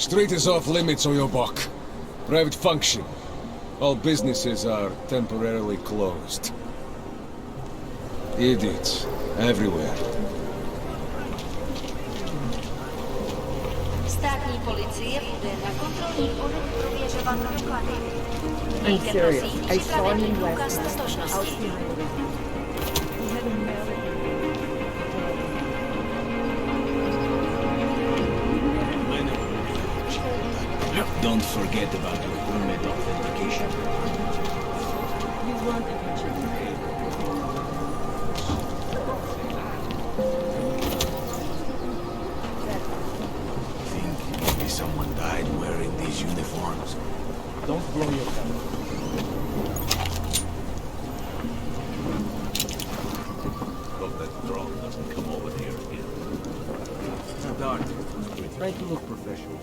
Street is off limits on your buck. Private function. All businesses are temporarily closed. Idiots. Everywhere. Státní policie bude na kontrolní pohyb prověřovat doklady. I'm Mějte serious. prosím I saw připravený him průkaz last night. Out totožnosti. behind the window. He had a mallet. Don't forget about your permit authentication. You want attention. Think maybe someone died wearing these uniforms. Don't blow your cover. Hope that drone doesn't come over here again. Dart. Try to look professional.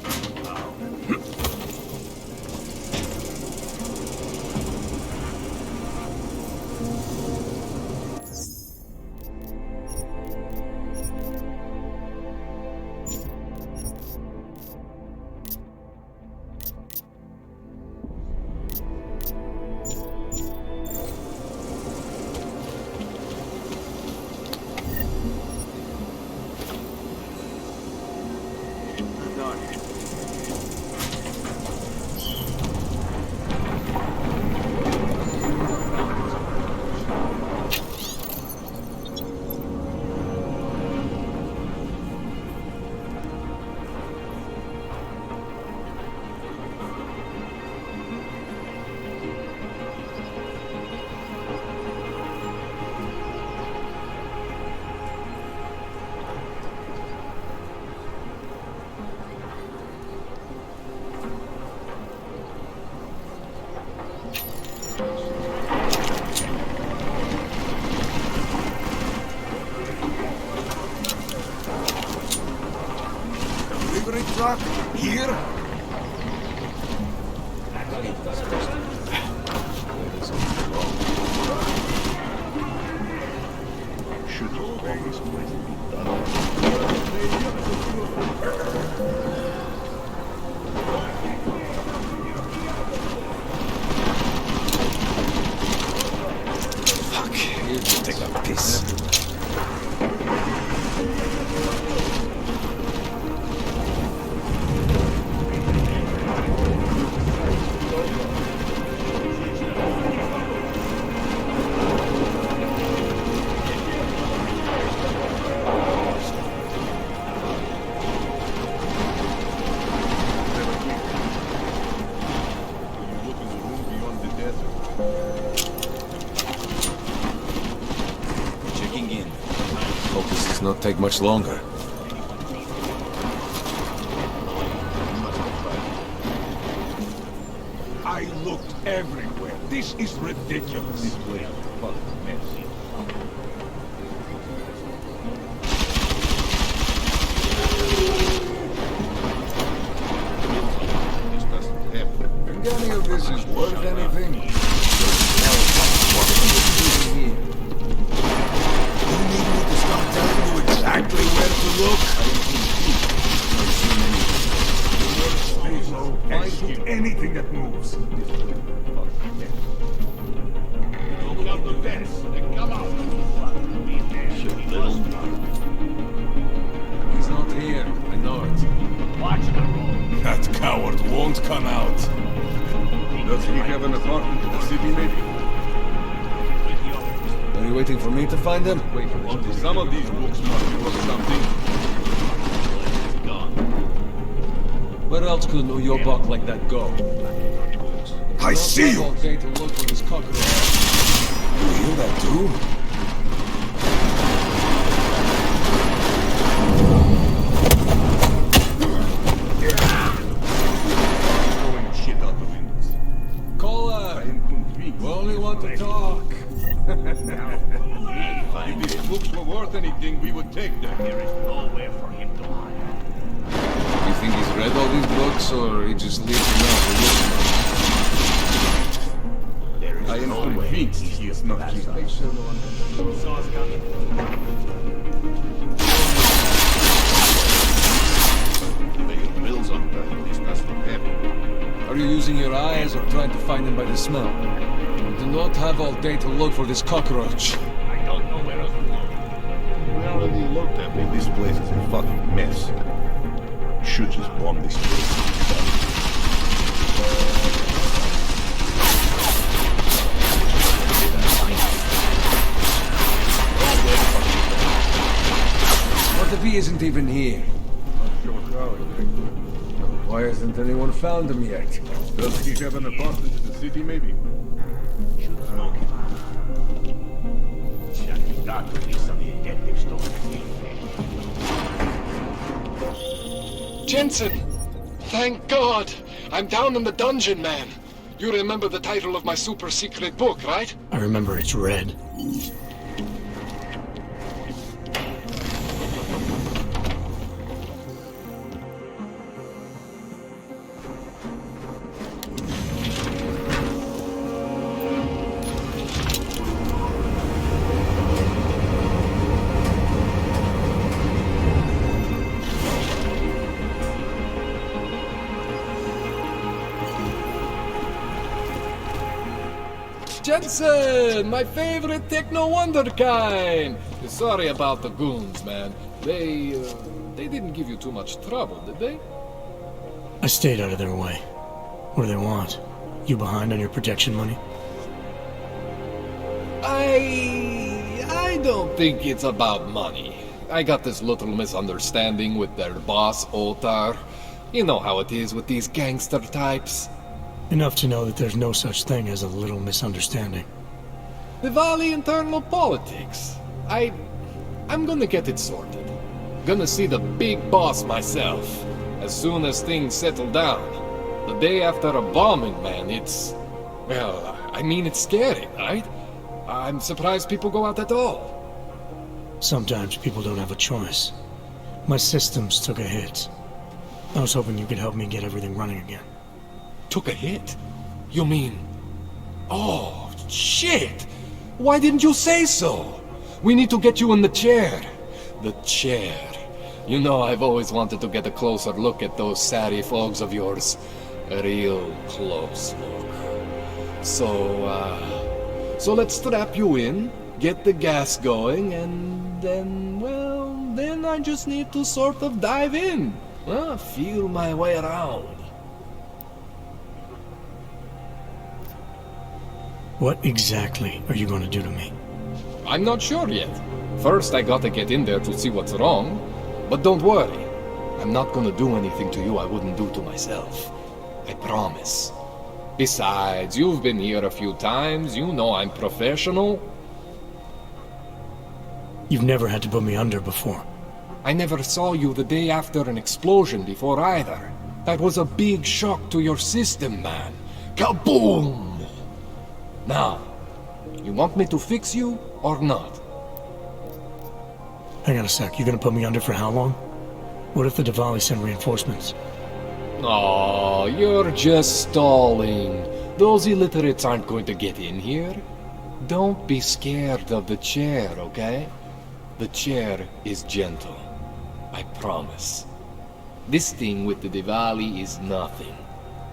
Delivery truck? Here? Should obey this place be done. Fuck. Take a piss. Checking in. Hope this does not take much longer. I looked everywhere. This is ridiculous. This place is a fucking mess. This doesn't happen. Think any of this is worth anything? You need me to start telling you exactly where to look? Stay low. I shoot anything that moves. Look out the fence and come out. He's not here. I know it. Watch the road. That coward won't come out. Does he have an apartment in the city, maybe? Are you waiting for me to find him? Wait, some of these books must be worth something. Where else could New York buck like that go? I see you! All day to look for this cockroach. You hear that too? Throwing shit out the windows. Call I her. am convinced. We only want to talk. If these books were worth anything, we would take them. There is nowhere for him to hide. You think he's read all these books, or he just leaves them out to listen? There is I am no way convinced he's he is not that here. side. Make sure no one comes. Saw us coming. Pay your bills on time. Are you using your eyes or trying to find them by the smell? We do not have all day to look for this cockroach. I don't know where else to look. We already looked at me. This place is a fucking mess. Should just bomb this place. What if he isn't even here? Not sure how exactly. Why hasn't anyone found him yet? Does he have an apartment in the city, maybe? Should smoke it. Check that with this some detective story. Jensen! Thank God! I'm down in the dungeon, man. You remember the title of my super secret book, right? I remember it's red. Jensen! My favorite techno wonderkind! Sorry about the goons, man. They didn't give you too much trouble, did they? I stayed out of their way. What do they want? You behind on your protection money? I don't think it's about money. I got this little misunderstanding with their boss, Otar. You know how it is with these gangster types. Enough to know that there's no such thing as a little misunderstanding. The Valley internal politics. I'm gonna get it sorted. Gonna see the big boss myself. As soon as things settle down. The day after a bombing, man, it's... Well, I mean, it's scary, right? I'm surprised people go out at all. Sometimes people don't have a choice. My systems took a hit. I was hoping you could help me get everything running again. Took a hit? You mean... Oh, shit! Why didn't you say so? We need to get you in the chair. The chair. You know, I've always wanted to get a closer look at those satty folks of yours. A real close look. So let's strap you in, get the gas going, and then, well, then I just need to sort of dive in. Feel my way around. What exactly are you going to do to me? I'm not sure yet. First, I gotta get in there to see what's wrong. But don't worry. I'm not gonna do anything to you I wouldn't do to myself. I promise. Besides, you've been here a few times. You know I'm professional. You've never had to put me under before. I never saw you the day after an explosion before either. That was a big shock to your system, man. Kaboom! Now, you want me to fix you or not? Hang on a sec, you gonna put me under for how long? What if the Diwali send reinforcements? Oh, you're just stalling. Those illiterates aren't going to get in here. Don't be scared of the chair, okay? The chair is gentle. I promise. This thing with the Diwali is nothing.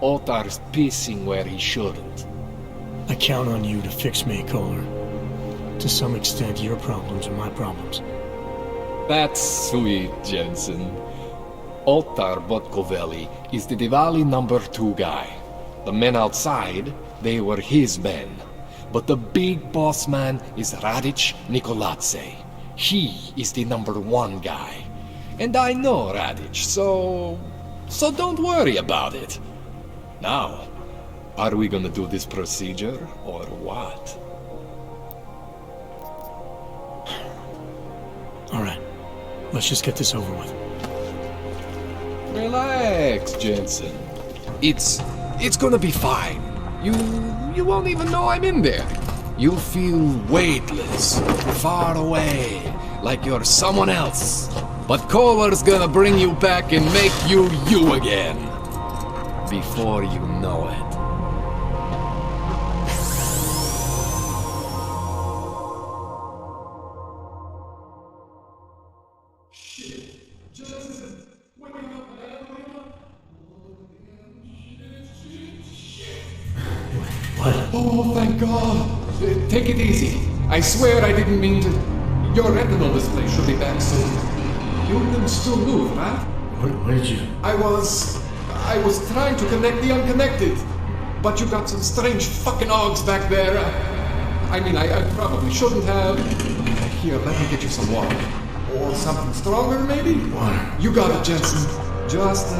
Otar's pissing where he shouldn't. I count on you to fix me, Kohler. To some extent, your problems are my problems. That's sweet, Jensen. Otar Botkovelli is the Diwali #2 guy. The men outside, they were his men. But the big boss man is Radic Nikoladze. He is the #1 guy. And I know Radic, so don't worry about it. Now, are we gonna do this procedure, or what? Alright, let's just get this over with. Relax, Jensen. It's gonna be fine. You won't even know I'm in there. You'll feel weightless, far away, like you're someone else. But Kohler's gonna bring you back and make you you again. Before you know it. Oh, thank God. Take it easy. I swear I didn't mean to. Your retinal display should be back soon. You can still move, right? What did you... I was trying to connect the unconnected. But you got some strange fucking ogs back there. I mean, I probably shouldn't have. Here, let me get you some water. Or something stronger, maybe? Water. You got it, Jensen. Just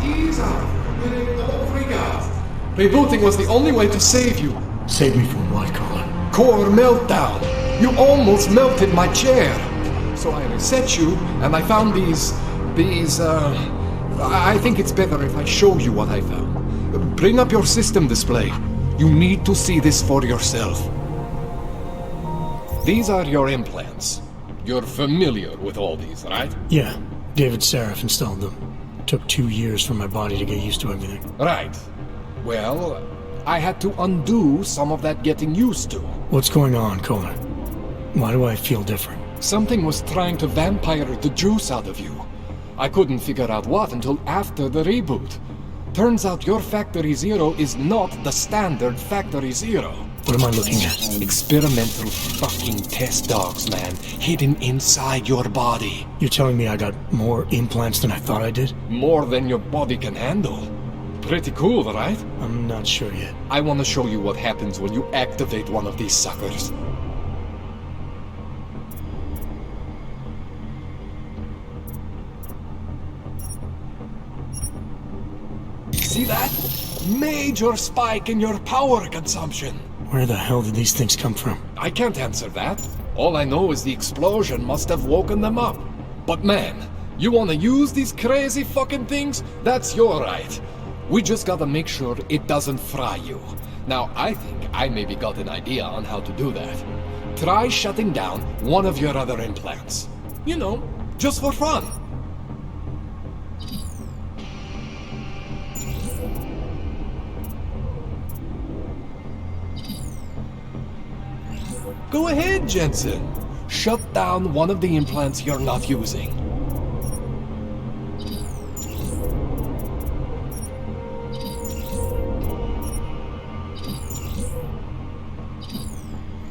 ease out. Don't freak out. Rebooting was the only way to save you. Save me from what, Colin? Core meltdown. You almost melted my chair. So I reset you, and I found these, I think it's better if I show you what I found. Bring up your system display. You need to see this for yourself. These are your implants. You're familiar with all these, right? Yeah, David Seraph installed them. Took 2 years for my body to get used to everything. Right. Well, I had to undo some of that getting used to. What's going on, Colin? Why do I feel different? Something was trying to vampire the juice out of you. I couldn't figure out what until after the reboot. Turns out your Factory Zero is not the standard Factory Zero. What am I looking at? Experimental fucking test dogs, man. Hidden inside your body. You're telling me I got more implants than I thought I did? More than your body can handle. Pretty cool, right? I'm not sure yet. I want to show you what happens when you activate one of these suckers. See that? Major spike in your power consumption. Where the hell did these things come from? I can't answer that. All I know is the explosion must have woken them up. But man, you want to use these crazy fucking things? That's your right. We just gotta make sure it doesn't fry you. Now, I think I maybe got an idea on how to do that. Try shutting down one of your other implants. You know, just for fun. Go ahead, Jensen. Shut down one of the implants you're not using.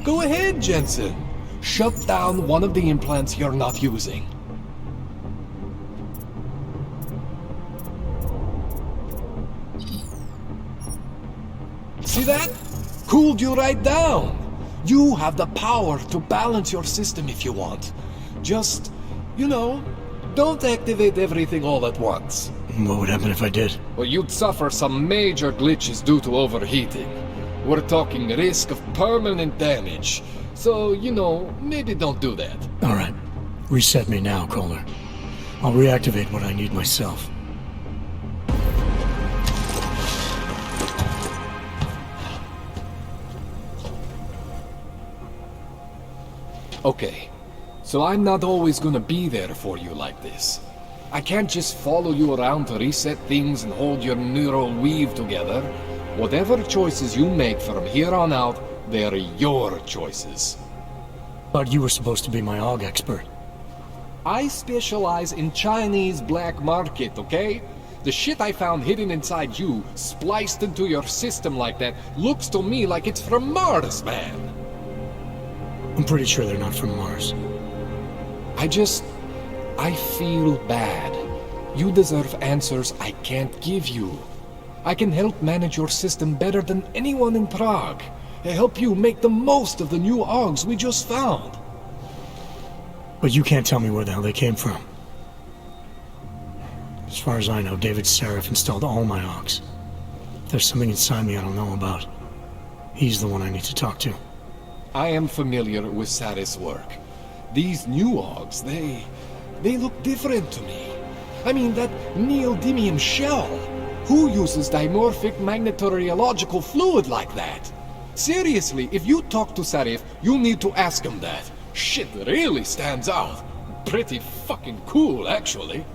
Go ahead, Jensen. Shut down one of the implants you're not using. See that? Cooled you right down. You have the power to balance your system if you want. Just, you know, don't activate everything all at once. What would happen if I did? Well, you'd suffer some major glitches due to overheating. We're talking risk of permanent damage. So, you know, maybe don't do that. Alright. Reset me now, Kohler. I'll reactivate what I need myself. Okay, so I'm not always gonna be there for you like this. I can't just follow you around to reset things and hold your neural weave together. Whatever choices you make from here on out, they're your choices. But you were supposed to be my AUG expert. I specialize in Chinese black market, okay? The shit I found hidden inside you, spliced into your system like that, looks to me like it's from Mars, man. I'm pretty sure they're not from Mars. I feel bad. You deserve answers I can't give you. I can help manage your system better than anyone in Prague. Help you make the most of the new AUGs we just found. But you can't tell me where the hell they came from. As far as I know, David Seraph installed all my AUGs. If there's something inside me I don't know about, he's the one I need to talk to. I am familiar with Sarah's work. These new AUGs, they look different to me. I mean, that neodymium shell. Who uses dimorphic magnetorheological fluid like that? Seriously, if you talk to Sarif, you need to ask him that. Shit really stands out. Pretty fucking cool, actually.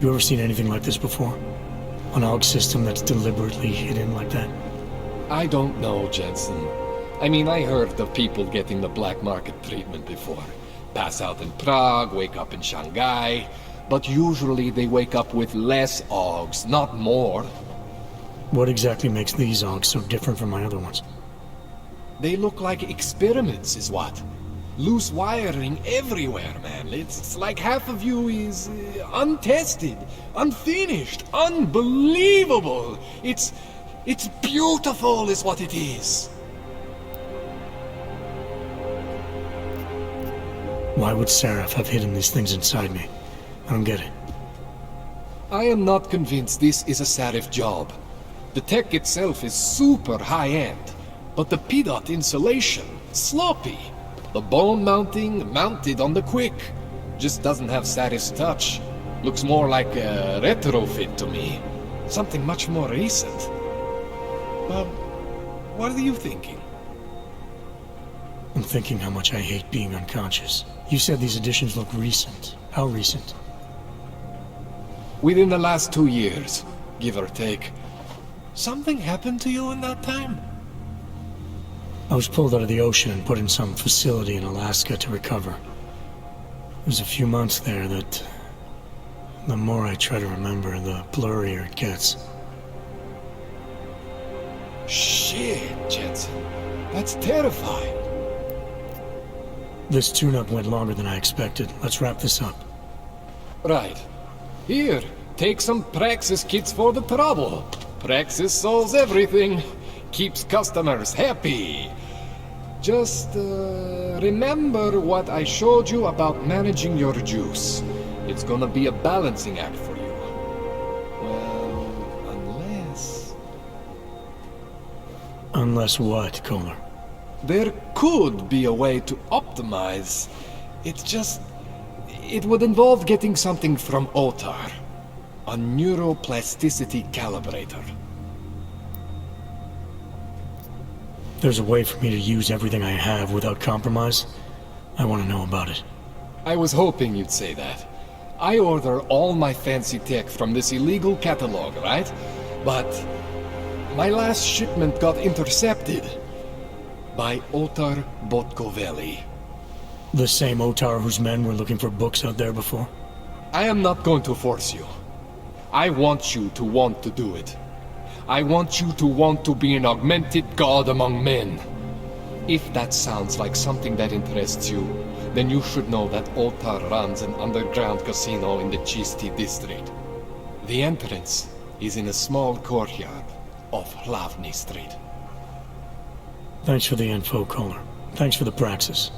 You ever seen anything like this before? An AUG system that's deliberately hidden like that? I don't know, Jensen. I mean, I heard of people getting the black market treatment before. Pass out in Prague, wake up in Shanghai. but usually they wake up with less augs, not more. What exactly makes these Augs so different from my other ones? They look like experiments, is what. Loose wiring everywhere, man. It's like half of you is untested, unfinished, unbelievable. It's beautiful, is what it is. Why would Seraph have hidden these things inside me? I don't get it. I am not convinced this is a Seraph job. The tech itself is super high-end, but the PDOT insulation, sloppy. The bone mounting, mounted on the quick. Just doesn't have Sara's touch. Looks more like a retrofit to me. Something much more recent. Well, what are you thinking? I'm thinking how much I hate being unconscious. You said these additions look recent. How recent? Within the last 2 years, give or take. Something happened to you in that time? I was pulled out of the ocean and put in some facility in Alaska to recover. It was a few months there that... the more I try to remember, the blurrier it gets. Shit, Jensen. That's terrifying. This tune-up went longer than I expected. Let's wrap this up. Right. Here, take some Praxis kits for the trouble. Praxis solves everything. Keeps customers happy. Just, remember what I showed you about managing your juice. It's gonna be a balancing act for you. Well, unless... Unless what, Kohler? There could be a way to optimize. It's just... it would involve getting something from Otar. A neuroplasticity calibrator. There's a way for me to use everything I have without compromise? I want to know about it. I was hoping you'd say that. I order all my fancy tech from this illegal catalog, right? But my last shipment got intercepted by Otar Botkoveli. The same Otar whose men were looking for books out there before? I am not going to force you. I want you to want to do it. I want you to want to be an augmented god among men. If that sounds like something that interests you, then you should know that Otar runs an underground casino in the Chisti district. The entrance is in a small courtyard off Hlavny Street. Thanks for the info, Kohler. Thanks for the praxis.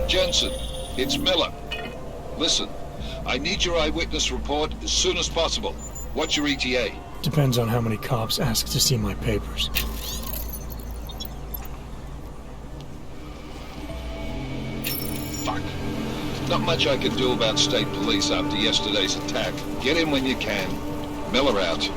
Jensen, it's Miller. Listen, I need your eyewitness report as soon as possible. What's your ETA? Depends on how many cops ask to see my papers. Fuck. Not much I can do about state police after yesterday's attack. Get in when you can. Miller out.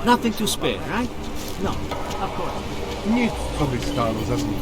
Nothing to spare, right? No, of course. Nic sobie stało za nim.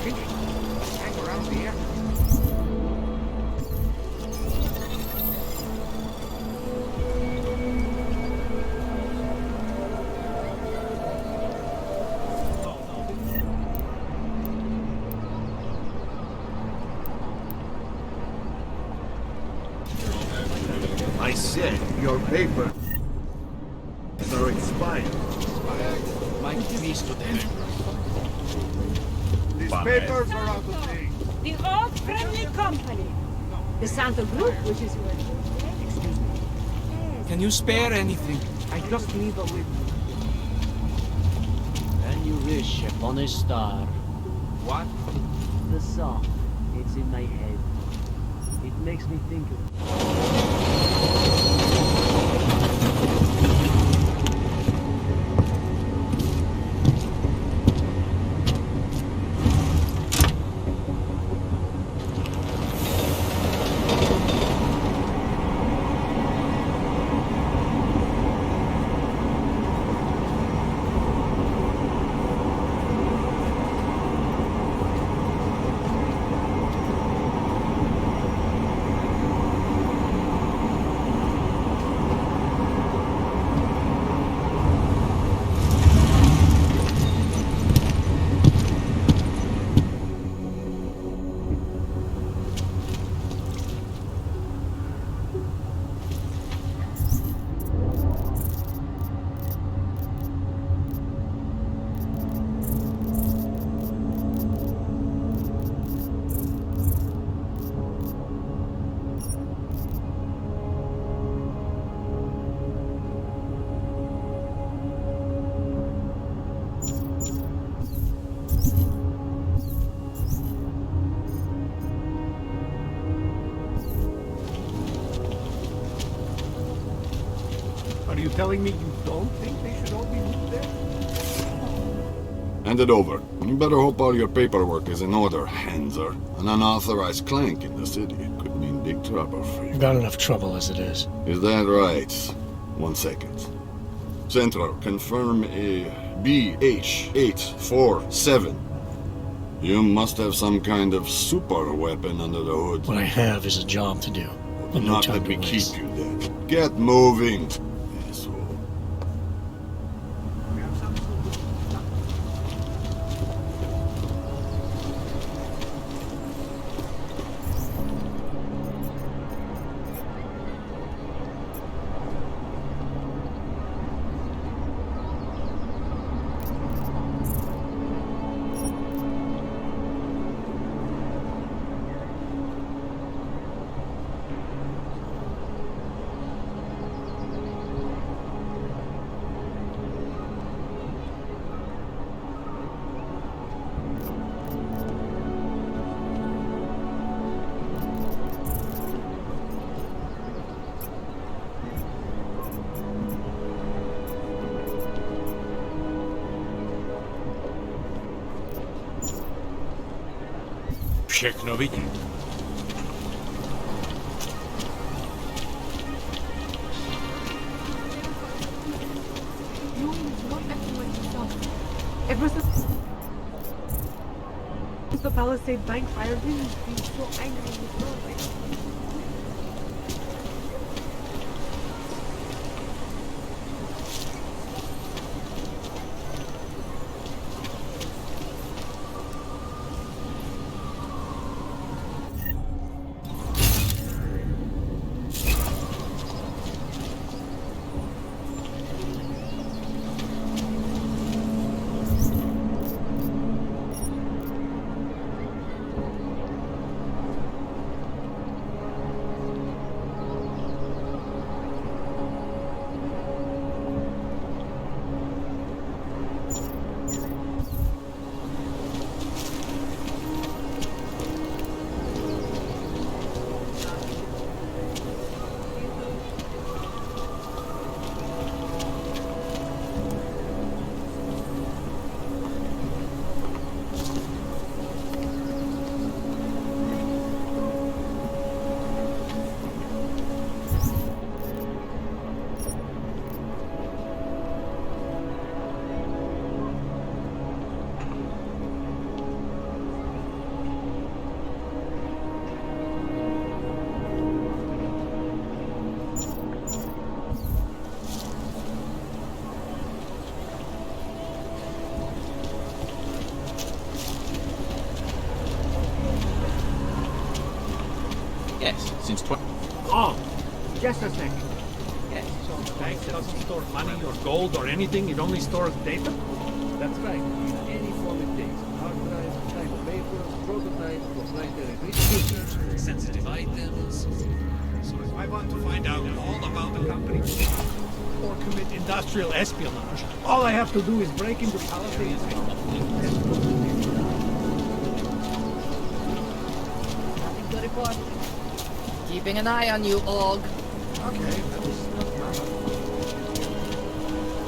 finished. Hang around here. I said your papers are expired. My peace to them. These papers are out of date. The old friendly company. The Santa Group, which is your... Excuse me. Can you spare anything? I just need a little. When you wish upon a star. What? The song. It's in my head. It makes me think of... Are you telling me you don't think they should all be moved there? Hand it over. You better hope all your paperwork is in order, Hanser. An unauthorized clank in the city could mean big trouble for you. Got enough trouble as it is. Is that right? 1 second. Central, confirm a BH-847. You must have some kind of super weapon under the hood. What I have is a job to do. And no Not time that we to keep waste. you there. Get moving, asshole. Všechno vidím. Ever since the Palisade Bank fired him, he's been so angry with the world. Yes, since Oh, just a second. Yes. So the bank doesn't store money or gold or anything, it only stores data? That's right. In any form it takes. Hard drives, type of papers, prototypes, proprietary research, sensitive items. So if I want to find out all about the company or commit industrial espionage, all I have to do is break into politics. Nothing to report. Keeping an eye on you, Og. Okay,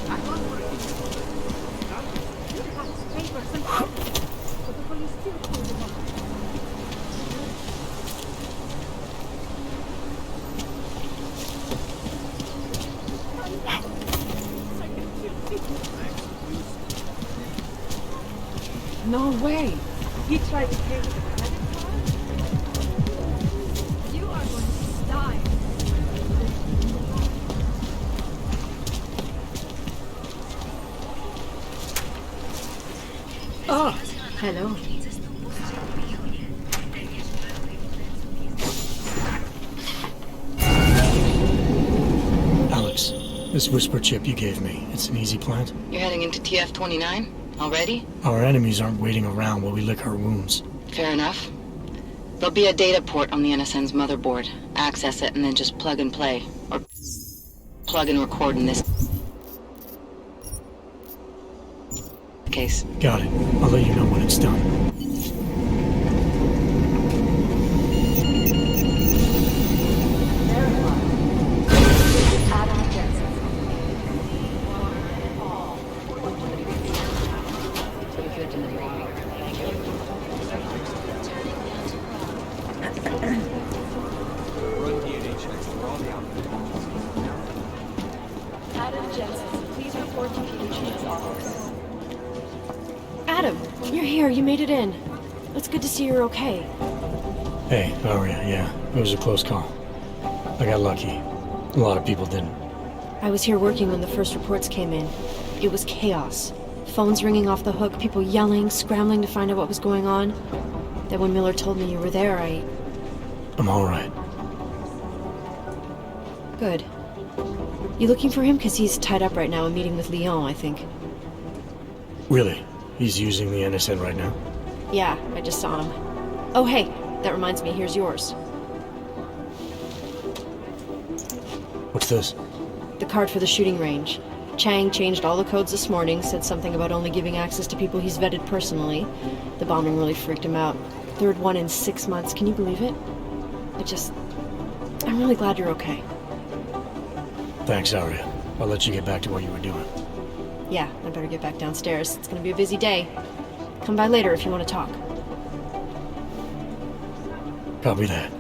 I'm not working. Papers and but the police still pull them up. No way! He tried to pay with a credit card? You are going to die. Oh, hello. Alex, this whisper chip you gave me, it's an easy plant? You're heading into TF-29? Already? Our enemies aren't waiting around while we lick our wounds. Fair enough. There'll be a data port on the NSN's motherboard. Access it and then just plug and play. Or plug and record in this case. Got it. I'll let you know when it's done. Adam, you're here. You made it in. It's good to see you're okay. Hey, Aria, yeah. It was a close call. I got lucky. A lot of people didn't. I was here working when the first reports came in. It was chaos. Phones ringing off the hook, people yelling, scrambling to find out what was going on. Then when Miller told me you were there, I'm alright. Good. You looking for him? Because he's tied up right now, a meeting with Lyon, I think. Really? He's using the NSN right now? Yeah, I just saw him. Oh, hey, that reminds me, here's yours. What's this? The card for the shooting range. Chang changed all the codes this morning, said something about only giving access to people he's vetted personally. The bombing really freaked him out. Third one in 6 months, can you believe it? I'm really glad you're okay. Thanks, Aria. I'll let you get back to what you were doing. Yeah, I better get back downstairs. It's gonna be a busy day. Come by later if you want to talk. Copy that.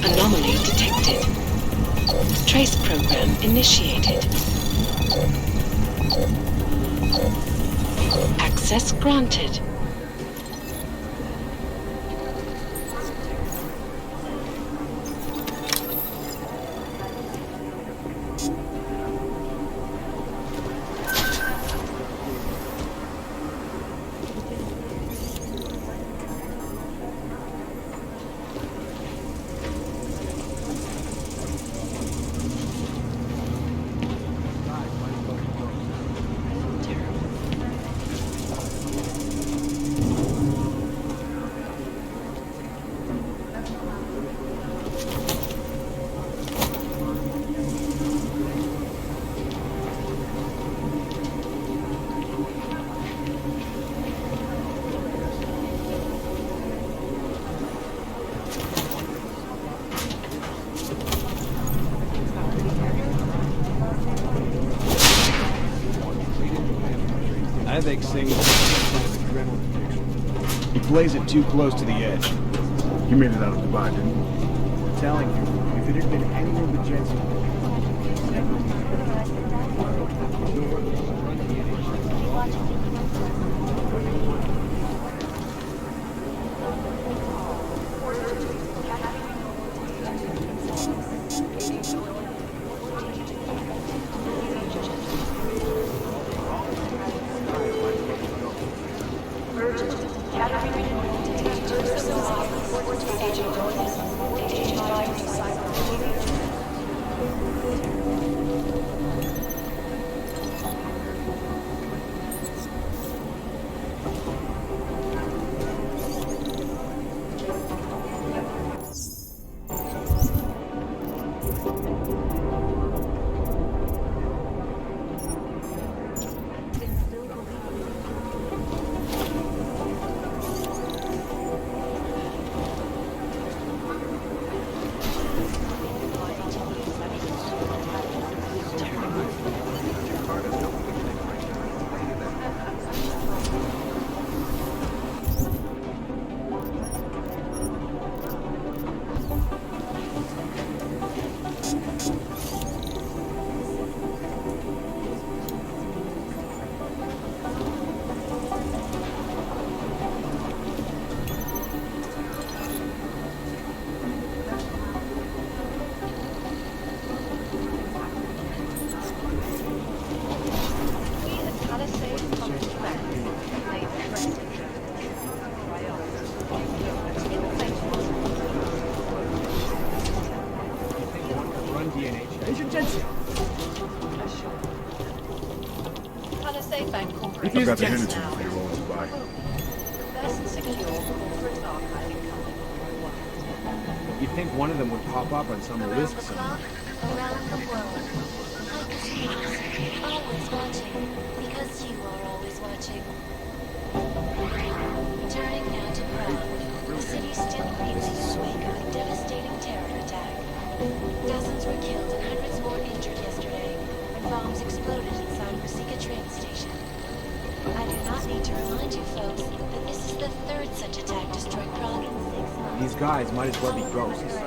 Anomaly detected. Trace program initiated. Access granted. Tyvek sings adrenaline addiction. He plays it too close to the edge. You made it out of Dubai, didn't you? I'm telling you, if it had been anyone but Jensen, I've got the hidden to for your own Dubai. you'd think one of them would pop up on some list somewhere. Around the world. Always watching, because you are always watching. Turning now to Prague, the city still reels in the wake of a devastating terror attack. Dozens were killed and hundreds more injured yesterday when bombs exploded inside Rusika train station. I do not need to remind you folks that this is the third such attack destroyed Prague in 6 months. These guys might as well be ghosts.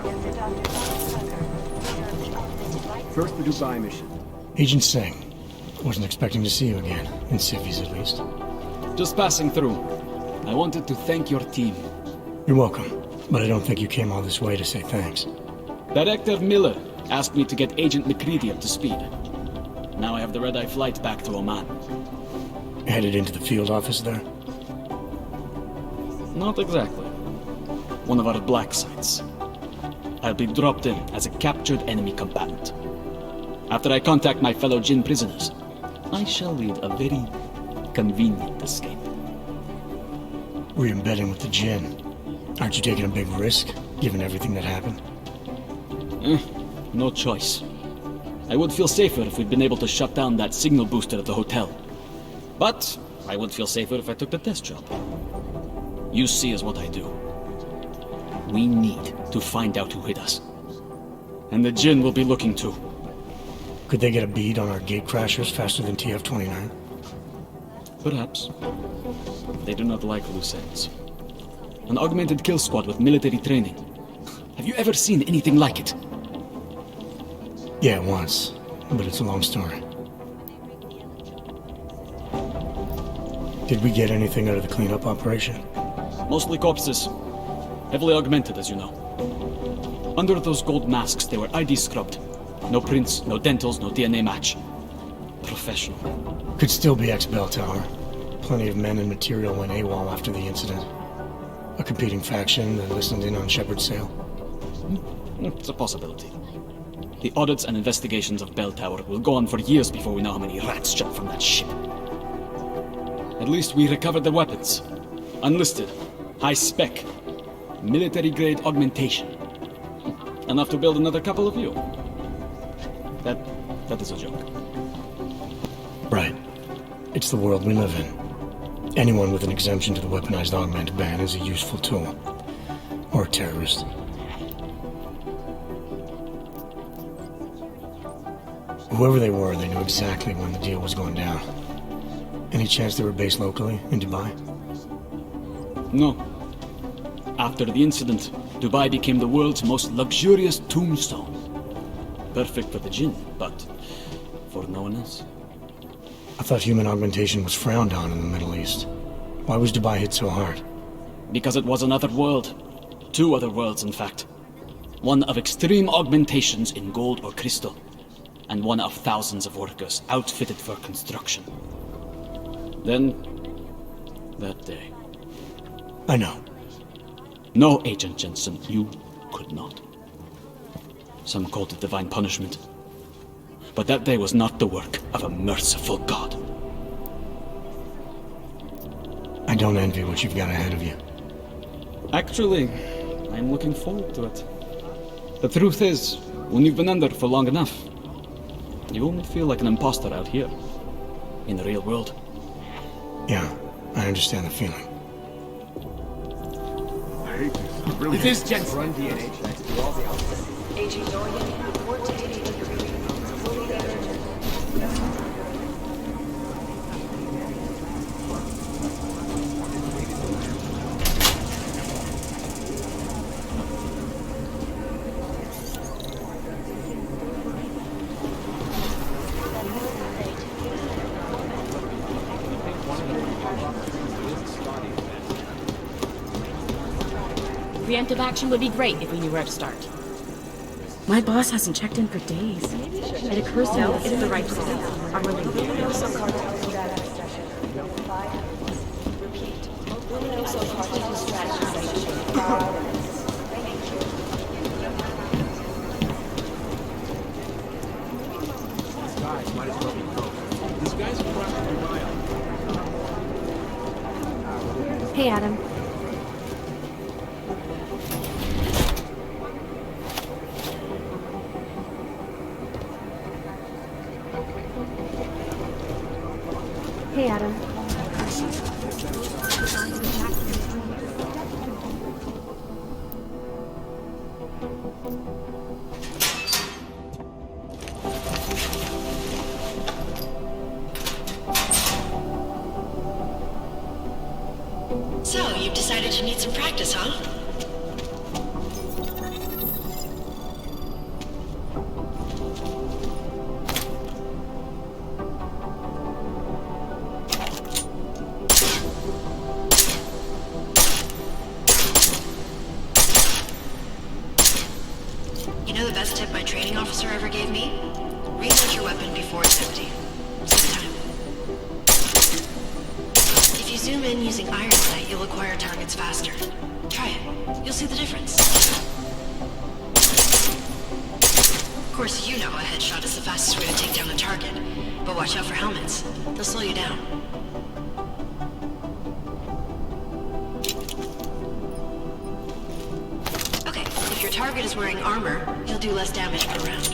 First, the Dubai mission. Agent Singh. Wasn't expecting to see you again, in civvies at least. Just passing through. I wanted to thank your team. You're welcome, but I don't think you came all this way to say thanks. Director Miller asked me to get Agent McCready up to speed. Now I have the red-eye flight back to Oman. Headed into the field office there? Not exactly. One of our black sites. I'll be dropped in as a captured enemy combatant. After I contact my fellow Jinn prisoners, I shall lead a very convenient escape. Re-embedding with the Jinn. Aren't you taking a big risk, given everything that happened? No choice. I would feel safer if we'd been able to shut down that signal booster at the hotel. But I would feel safer if I took the test job. You see is what I do. We need to find out who hit us. And the Jinn will be looking too. Could they get a bead on our gate crashers faster than TF-29? Perhaps. They do not like loose ends. An augmented kill squad with military training. Have you ever seen anything like it? Yeah, once. But it's a long story. Did we get anything out of the cleanup operation? Mostly corpses. Heavily augmented, as you know. Under those gold masks, they were ID scrubbed. No prints, no dentals, no DNA match. Professional. Could still be ex-Bell Tower. Plenty of men and material went AWOL after the incident. A competing faction that listened in on Shepard's sale. It's a possibility. The audits and investigations of Bell Tower will go on for years before we know how many rats jumped from that ship. At least we recovered the weapons. Unlisted. High spec. Military-grade augmentation. Enough to build another couple of you. That is a joke. Right. It's the world we live in. Anyone with an exemption to the weaponized augment ban is a useful tool. Or a terrorist. Whoever they were, they knew exactly when the deal was going down. Any chance they were based locally, in Dubai? No. After the incident, Dubai became the world's most luxurious tombstone. Perfect for the jinn, but for no one else. I thought human augmentation was frowned on in the Middle East. Why was Dubai hit so hard? Because it was another world. Two other worlds, in fact. One of extreme augmentations in gold or crystal, and one of thousands of workers outfitted for construction. Then, that day. I know. No, Agent Jensen, you could not. Some called it divine punishment. But that day was not the work of a merciful God. I don't envy what you've got ahead of you. Actually, I'm looking forward to it. The truth is, when you've been under for long enough, you only feel like an imposter out here, in the real world. Yeah, I understand the feeling. It is Jensen. Run DNA checks through all the outfits. Agent Dorian, report to date. Fully energetic. Preemptive action would be great if we knew where to start. My boss hasn't checked in for days. It occurs to me this is the right decision. I'm Guys, might as well be close. These guys are crossing Dubai. Hey, Adam. Hey, Adam. So, you've decided you need some practice, huh? You know the best tip my training officer ever gave me? Reload your weapon before it's empty. Save time. If you zoom in using iron sight, you'll acquire targets faster. Try it. You'll see the difference. Of course, you know a headshot is the fastest way to take down a target. But watch out for helmets. They'll slow you down. Okay, if your target is wearing armor, you'll do less damage per round.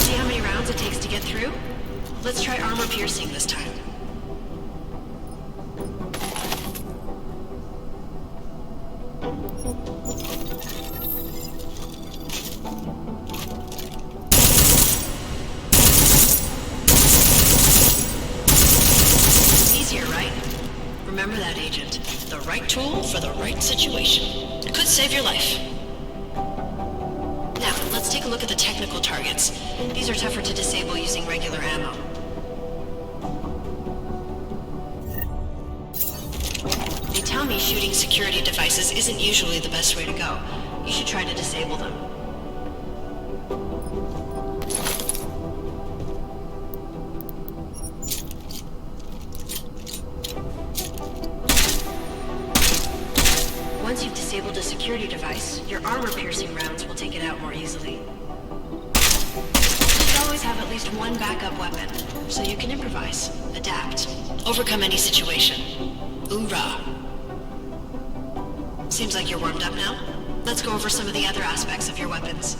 See how many rounds it takes to get through? Let's try armor piercing this time. Easier, right? Remember that, Agent. The right tool for the right situation. It could save your life. Now, let's take a look at the technical targets. These are tougher to disable using regular ammo. They tell me shooting security devices isn't usually the best way to go. You should try to disable them. Once you've disabled a security device, your armor-piercing rounds will take it out more easily. You should always have at least one backup weapon, so you can improvise, adapt, overcome any situation. Hoorah! Seems like you're warmed up now. Let's go over some of the other aspects of your weapons.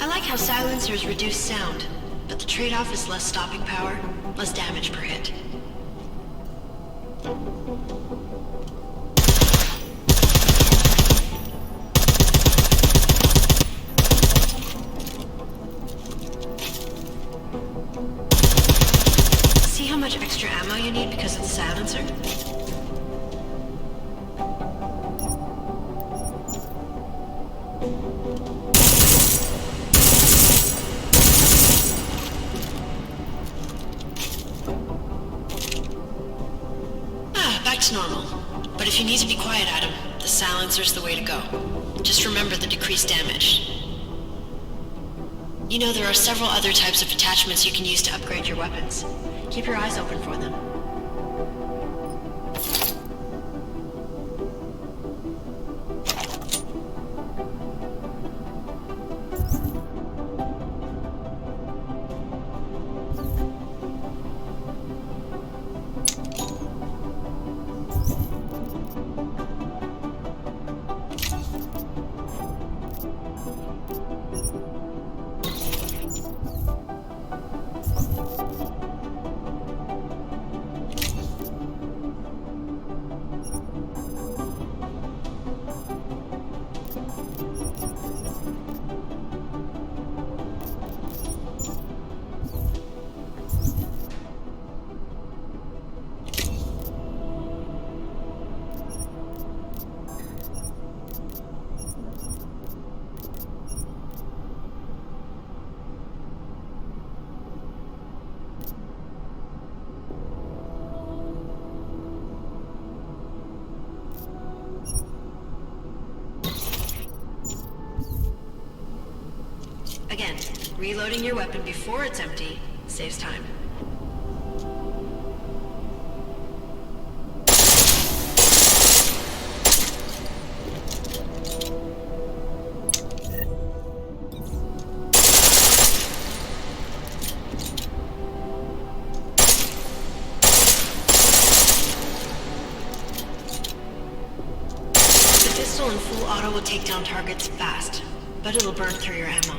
I like how silencers reduce sound, but the trade-off is less stopping power, less damage per hit. See how much extra ammo you need because of the silencer? Back to normal. But if you need to be quiet, Adam, the silencer's the way to go. Just remember the decreased damage. You know there are several other types of attachments you can use to upgrade your weapons. Keep your eyes open for them. Again, reloading your weapon before it's empty saves time. The pistol in full auto will take down targets fast, but it'll burn through your ammo.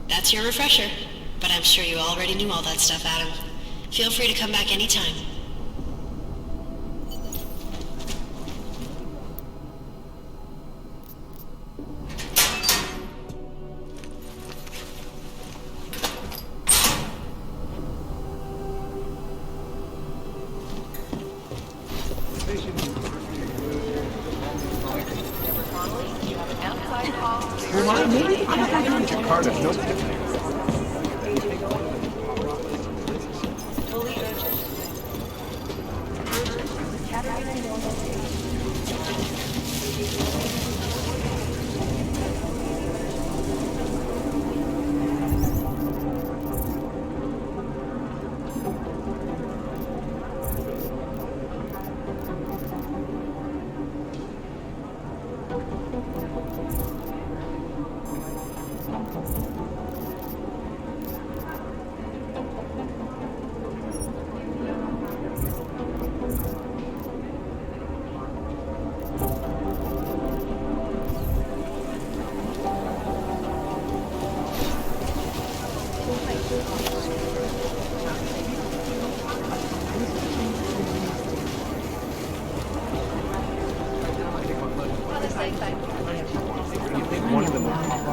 That's your refresher, but I'm sure you already knew all that stuff, Adam. Feel free to come back anytime. Remind me? I'm your card of no different.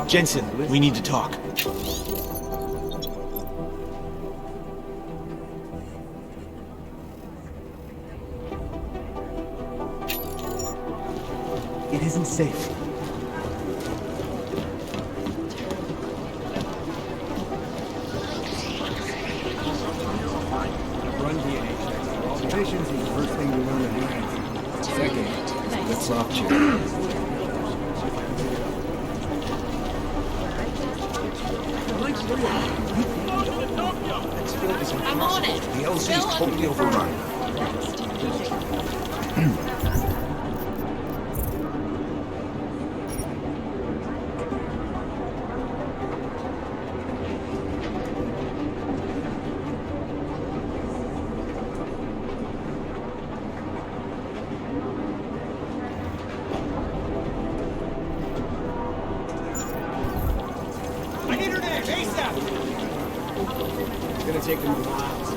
Jensen, we need to talk. It isn't safe. Run DNA checks. Observations is the first thing we learn in life. Second, let's soft check. I'm on it. The LZ is totally overrun. gonna take them miles.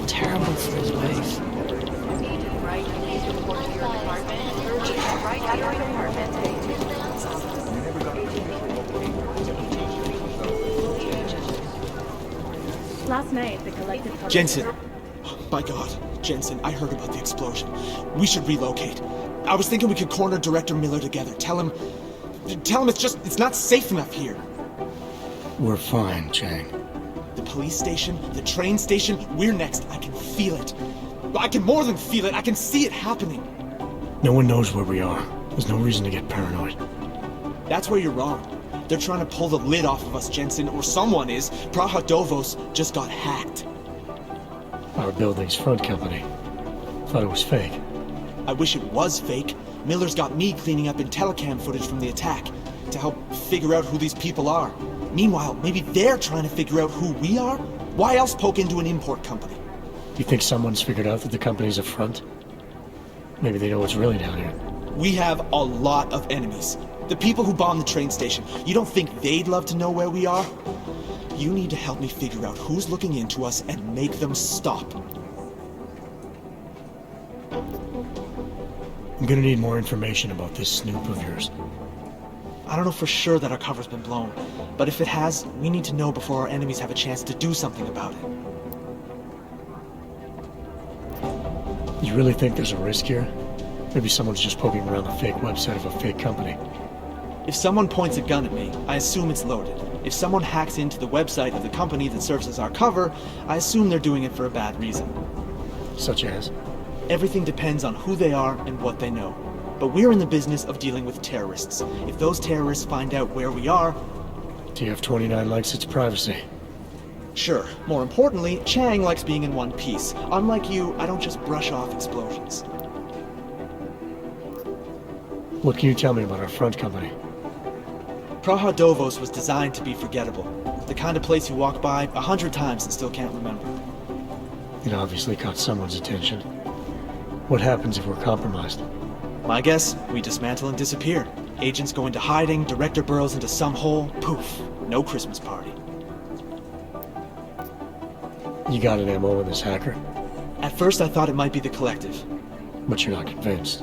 Terrible for his wife. Last night, the collective... Jensen! By God, Jensen, I heard about the explosion. We should relocate. I was thinking we could corner Director Miller together. Tell him it's not safe enough here. We're fine, Chang. The police station, the train station, we're next. I can feel it. I can more than feel it, I can see it happening. No one knows where we are. There's no reason to get paranoid. That's where you're wrong. They're trying to pull the lid off of us, Jensen, or someone is. Praha-Dovos just got hacked. Our building's front company. Thought it was fake. I wish it was fake. Miller's got me cleaning up IntelliCam footage from the attack to help figure out who these people are. Meanwhile, maybe they're trying to figure out who we are? Why else poke into an import company? You think someone's figured out that the company's a front? Maybe they know what's really down here. We have a lot of enemies. The people who bombed the train station. You don't think they'd love to know where we are? You need to help me figure out who's looking into us and make them stop. I'm gonna need more information about this snoop of yours. I don't know for sure that our cover's been blown, but if it has, we need to know before our enemies have a chance to do something about it. You really think there's a risk here? Maybe someone's just poking around the fake website of a fake company. If someone points a gun at me, I assume it's loaded. If someone hacks into the website of the company that serves as our cover, I assume they're doing it for a bad reason. Such as? Everything depends on who they are and what they know. But we're in the business of dealing with terrorists. If those terrorists find out where we are... TF-29 likes its privacy. Sure. More importantly, Chang likes being in one piece. Unlike you, I don't just brush off explosions. What can you tell me about our front company? Praha-Dovos was designed to be forgettable. The kind of place you walk by 100 times and still can't remember. It obviously caught someone's attention. What happens if we're compromised? My guess, we dismantle and disappear. Agents go into hiding, Director burrows into some hole, poof, no Christmas party. You got an MO in this hacker? At first I thought it might be the Collective. But you're not convinced?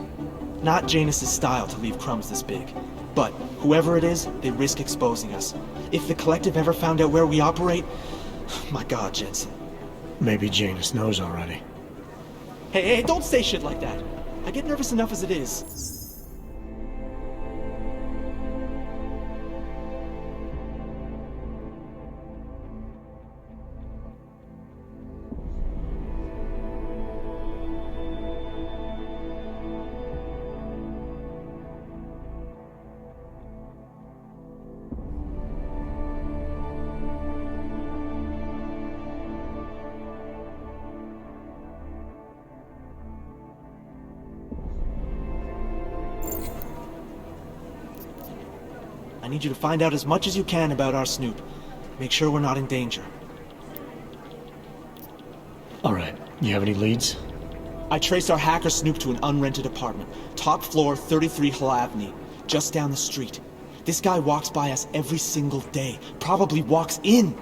Not Janus's style to leave crumbs this big. But whoever it is, they risk exposing us. If the Collective ever found out where we operate... My God, Jensen. Maybe Janus knows already. Hey, don't say shit like that. I get nervous enough as it is. I need you to find out as much as you can about our Snoop. Make sure we're not in danger. Alright, you have any leads? I traced our hacker Snoop to an unrented apartment. Top floor, 33 Hlavny, just down the street. This guy walks by us every single day. Probably walks in.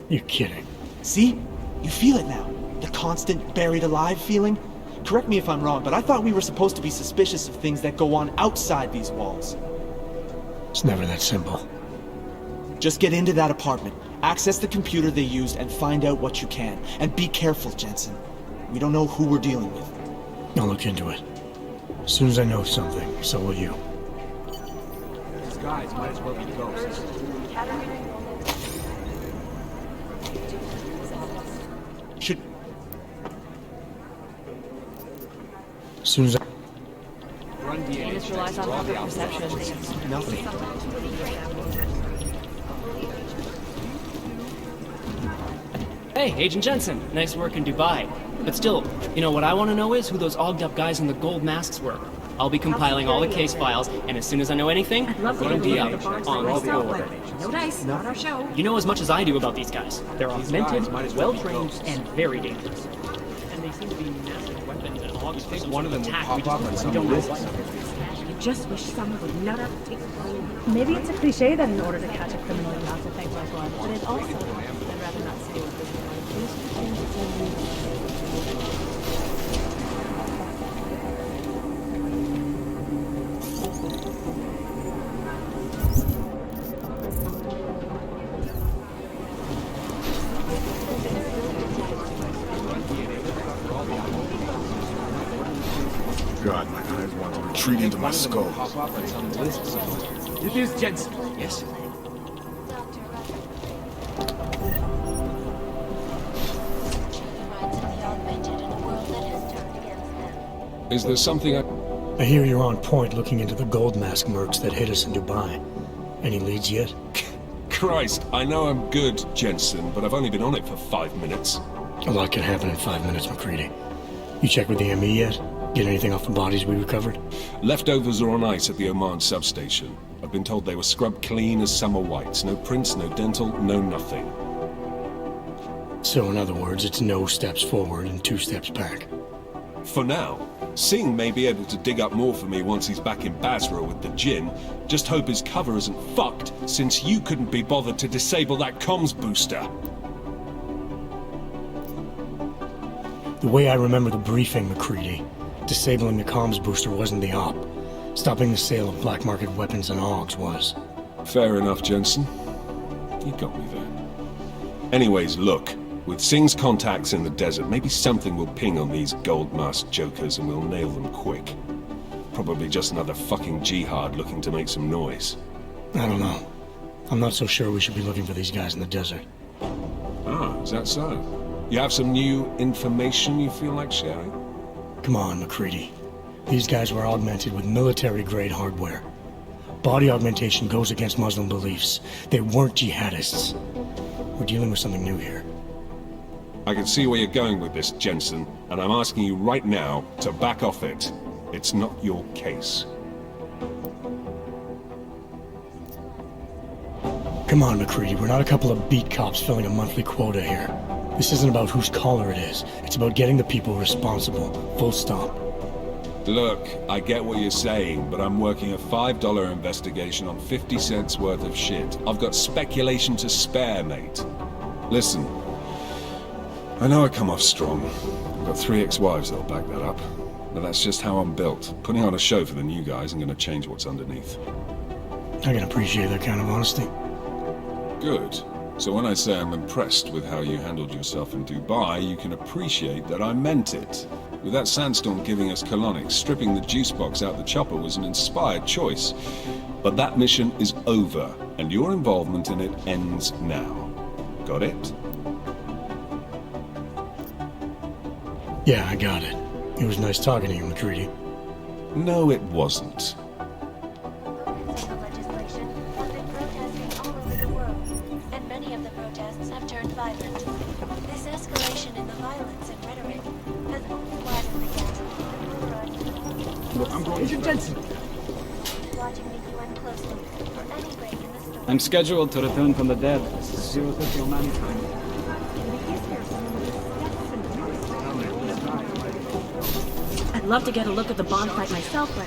You're kidding. See? You feel it now. The constant buried alive feeling. Correct me if I'm wrong, but I thought we were supposed to be suspicious of things that go on outside these walls. It's never that simple. Just get into that apartment, access the computer they used, and find out what you can. And be careful, Jensen. We don't know who we're dealing with. I'll look into it. As soon as I know something, so will you. These guys might as well be ghosts. Should... As soon as I... Janus relies on public perception. Nothing. Hey, Agent Jensen. Nice work in Dubai. But still, you know what I want to know is who those ogged-up guys in the gold masks were. I'll be compiling all the case files, and as soon as I know anything, I'm going to be out on the No dice, not our show. You know as much as I do about these guys. They're augmented, well-trained, and very dangerous. And they seem to be massive weapons and augs for some One of them would pop up on some list. I just wish someone would nut up and take the phone. Maybe it's a cliche that in order to catch a criminal you have to think like one, but it also, I'd rather not say what this God, my eyes want to retreat into my skull. Pop up on some list somewhere. It is Jensen. Yes. Is there something I hear you're on point looking into the gold mask mercs that hit us in Dubai. Any leads yet? Christ, I know I'm good, Jensen, but I've only been on it for 5 minutes. A lot can happen in 5 minutes, McCready. You checked with the ME yet? Get anything off the bodies we recovered? Leftovers are on ice at the Oman substation. I've been told they were scrubbed clean as summer whites. No prints, no dental, no nothing. So in other words, it's no steps forward and 2 steps back. For now. Singh may be able to dig up more for me once he's back in Basra with the Jinn. Just hope his cover isn't fucked, since you couldn't be bothered to disable that comms booster. The way I remember the briefing, McCready, disabling the comms booster wasn't the op. Stopping the sale of black market weapons and AUGs was. Fair enough, Jensen. You got me there. Anyways, look. With Singh's contacts in the desert, maybe something will ping on these gold mask jokers and we'll nail them quick. Probably just another fucking jihad looking to make some noise. I don't know. I'm not so sure we should be looking for these guys in the desert. Ah, is that so? You have some new information you feel like sharing? Come on, McCready. These guys were augmented with military-grade hardware. Body augmentation goes against Muslim beliefs. They weren't jihadists. We're dealing with something new here. I can see where you're going with this, Jensen, and I'm asking you right now to back off it. It's not your case. Come on, McCready. We're not a couple of beat cops filling a monthly quota here. This isn't about whose collar it is. It's about getting the people responsible. Full stop. Look, I get what you're saying, but I'm working a $5 investigation on 50 cents worth of shit. I've got speculation to spare, mate. Listen, I know I come off strong. I've got 3 ex-wives that'll back that up. But that's just how I'm built. Putting on a show for the new guys isn't gonna change what's underneath. I can appreciate that kind of honesty. Good. So when I say I'm impressed with how you handled yourself in Dubai, you can appreciate that I meant it. With that sandstorm giving us colonics, stripping the juice box out the chopper was an inspired choice. But that mission is over, and your involvement in it ends now. Got it? Yeah, I got it. It was nice talking to you, McCready. No, it wasn't. And many of the protests have turned violent. This escalation in the violence and rhetoric has only widened the gap. Look, I'm going Agent Jensen. Watching the UN closely. Any break in the story. I'm scheduled to return from the dead. 030 Omani time. I'd love to get a look at the bomb fight myself, but...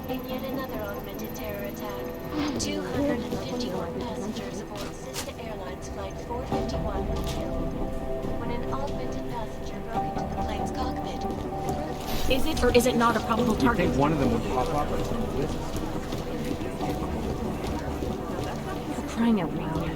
In yet another augmented terror attack, 251 passengers aboard Sister Airlines Flight 451 were killed when an augmented passenger broke into the plane's cockpit. Is it or is it not a probable You target? think one of them would pop up on some list? For crying out loud.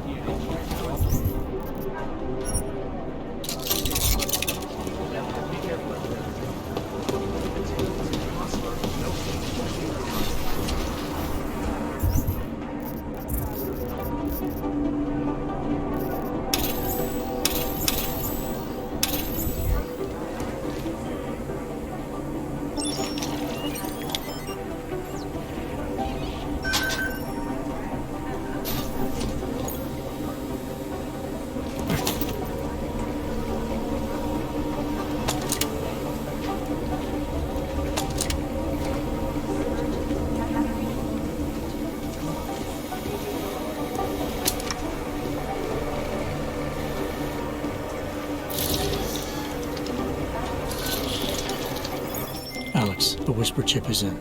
Alex, the whisper chip is in.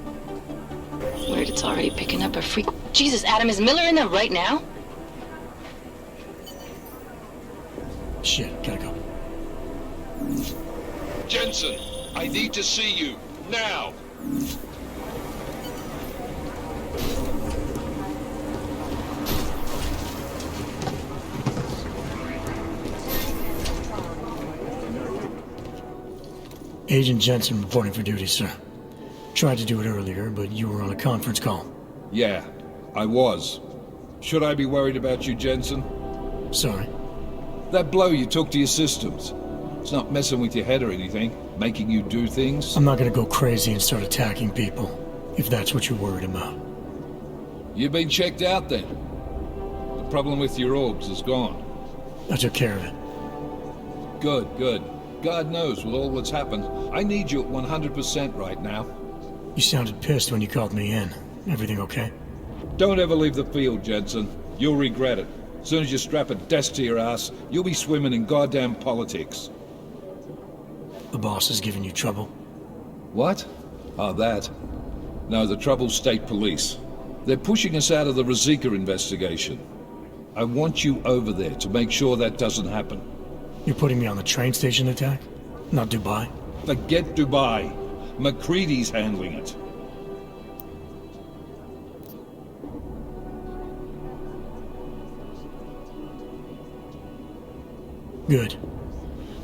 Weird, it's already picking up a freak. Jesus, Adam, is Miller in there right now? Shit, gotta go. Jensen, I need to see you. Now! Agent Jensen reporting for duty, sir. Tried to do it earlier, but you were on a conference call. Yeah, I was. Should I be worried about you, Jensen? Sorry. That blow you took to your systems. It's not messing with your head or anything, making you do things. I'm not gonna go crazy and start attacking people, if that's what you're worried about. You've been checked out then. The problem with your orbs is gone. I took care of it. Good, good. God knows with all that's happened, I need you at 100% right now. You sounded pissed when you called me in. Everything okay? Don't ever leave the field, Jensen. You'll regret it. As soon as you strap a desk to your ass, you'll be swimming in goddamn politics. The boss is giving you trouble? What? Oh, that. No, the trouble's state police. They're pushing us out of the Rosika investigation. I want you over there to make sure that doesn't happen. You're putting me on the train station attack? Not Dubai? Forget Dubai. McCready's handling it. Good.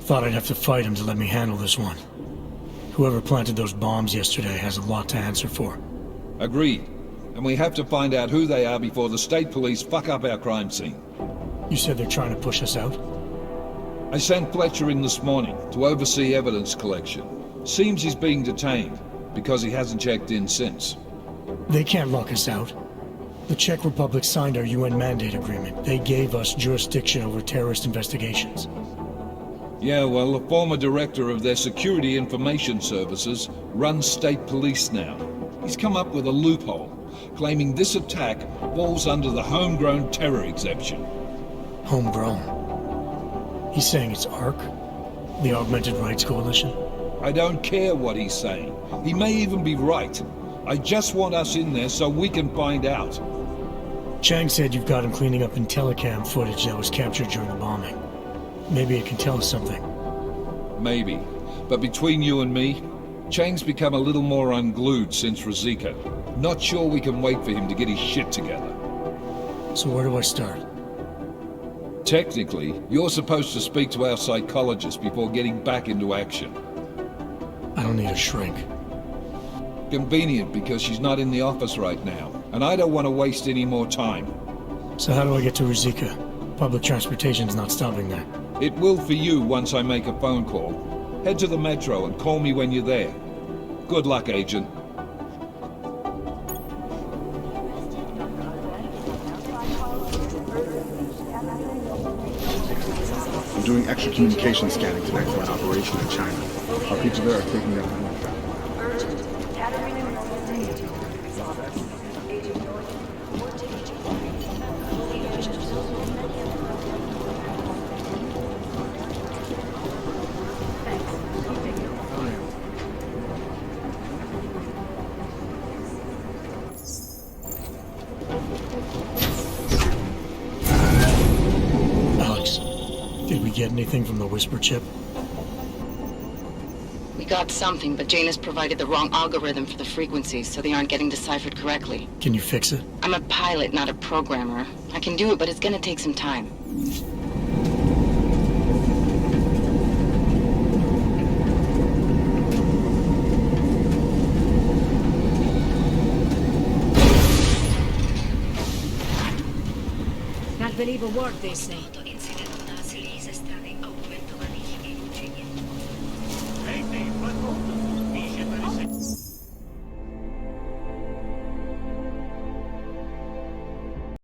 Thought I'd have to fight him to let me handle this one. Whoever planted those bombs yesterday has a lot to answer for. Agreed. And we have to find out who they are before the state police fuck up our crime scene. You said they're trying to push us out? I sent Fletcher in this morning to oversee evidence collection. Seems he's being detained, because he hasn't checked in since. They can't lock us out. The Czech Republic signed our UN mandate agreement. They gave us jurisdiction over terrorist investigations. Yeah, well, the former director of their security information services runs state police now. He's come up with a loophole, claiming this attack falls under the homegrown terror exception. Homegrown? He's saying it's ARC? The Augmented Rights Coalition? I don't care what he's saying. He may even be right. I just want us in there so we can find out. Chang said you've got him cleaning up Intellicam footage that was captured during the bombing. Maybe it can tell us something. Maybe. But between you and me, Chang's become a little more unglued since Rosika. Not sure we can wait for him to get his shit together. So where do I start? Technically, you're supposed to speak to our psychologist before getting back into action. I don't need a shrink. Convenient because she's not in the office right now, and I don't want to waste any more time. So how do I get to Rosika? Public transportation's not stopping there. It will for you once I make a phone call. Head to the metro and call me when you're there. Good luck, Agent. I'm doing extra communication scanning tonight for an operation in China. Our people there are taking their time. Alex, did we get anything from the whisper chip? We got something, but Jane has provided the wrong algorithm for the frequencies, so they aren't getting deciphered correctly. Can you fix it? I'm a pilot, not a programmer. I can do it, but it's gonna take some time. Can't believe a word they say.